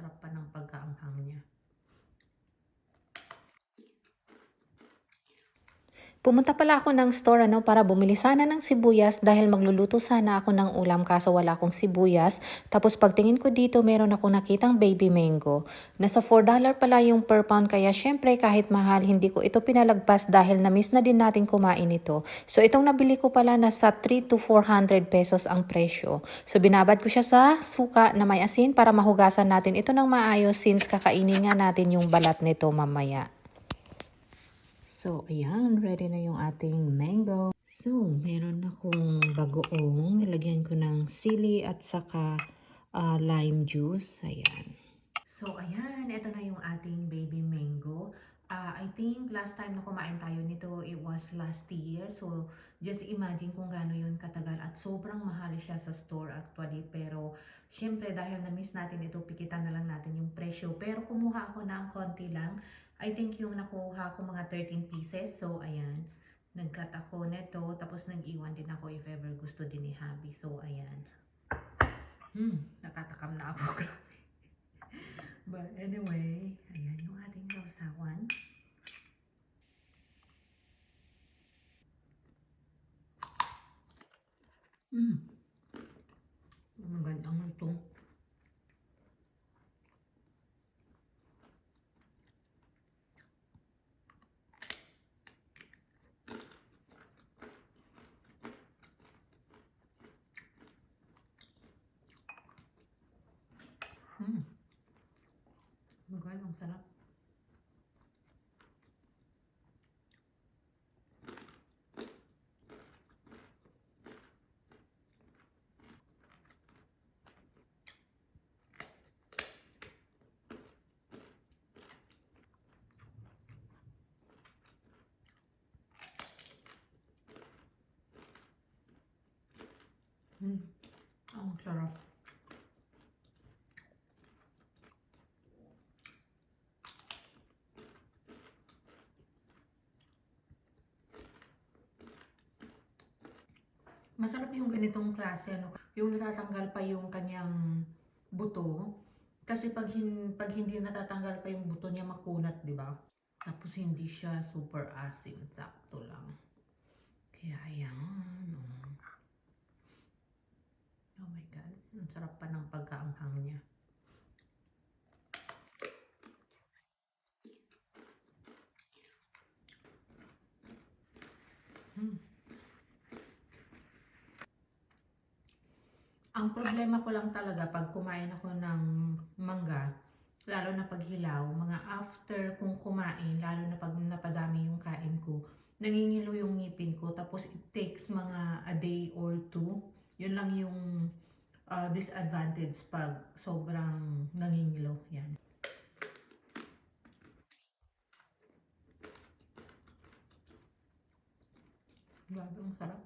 sarap pa ng pagkaanghang niya. Pumunta pala ako ng store para bumili sana ng sibuyas dahil magluluto sana ako ng ulam kaso wala akong sibuyas. Tapos pagtingin ko dito meron akong nakitang baby mango. Nasa $4 pala yung per pound kaya syempre kahit mahal hindi ko ito pinalagpas dahil na-miss na din natin kumain ito. So itong nabili ko pala nasa 3 to 400 pesos ang presyo. So binabad ko siya sa suka na may asin para mahugasan natin ito ng maayos since kakainin nga natin yung balat nito mamaya. So, ayan, ready na yung ating mango. So, meron akong bagoong. Nilagyan ko ng sili at saka lime juice. Ayan. So, ayan, ito na yung ating baby mango. I think last time na kumain tayo nito, it was last year. So, just imagine kung gaano yun katagal. At sobrang mahal siya sa store actually. Pero, syempre dahil na-miss natin ito, pikitan na lang natin yung presyo. Pero kumuha ako ng konti lang. I think yung nakuha ko mga 13 pieces. So, ayan. Nag-cut ako nito. Tapos nag-iwan din ako if ever gusto din ni Habi. So, ayan. Nakatakam na ako. But anyway, ayan yung ating sausawan. Magandang ito. Magandang sarap. Ang sarap. Masarap yung ganitong klase, yung natatanggal pa yung kanyang buto. Kasi pag hindi natatanggal pa yung buto niya, makunat, di ba? Tapos hindi siya super asim, sakto lang. Kaya ayan. Oh my God, ang sarap pa ng pagkaanghang niya. Ang problema ko lang talaga pag kumain ako ng mangga, lalo na pag hilaw, mga after kung kumain, lalo na pag napadami yung kain ko, nangingilo yung ngipin ko, tapos it takes mga a day or two. Yun lang yung disadvantage pag sobrang nangingilo. Yan. Grabe, ang sarap.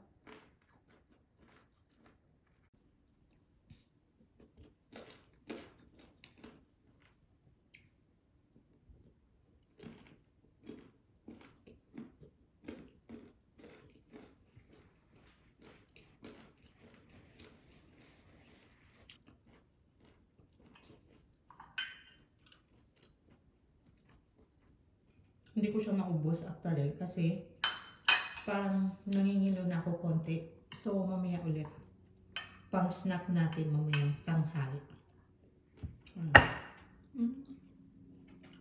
Hindi ko siya maubos actually kasi parang nangingilo na ako konti. So mamaya ulit pang snack natin mamayang tanghali.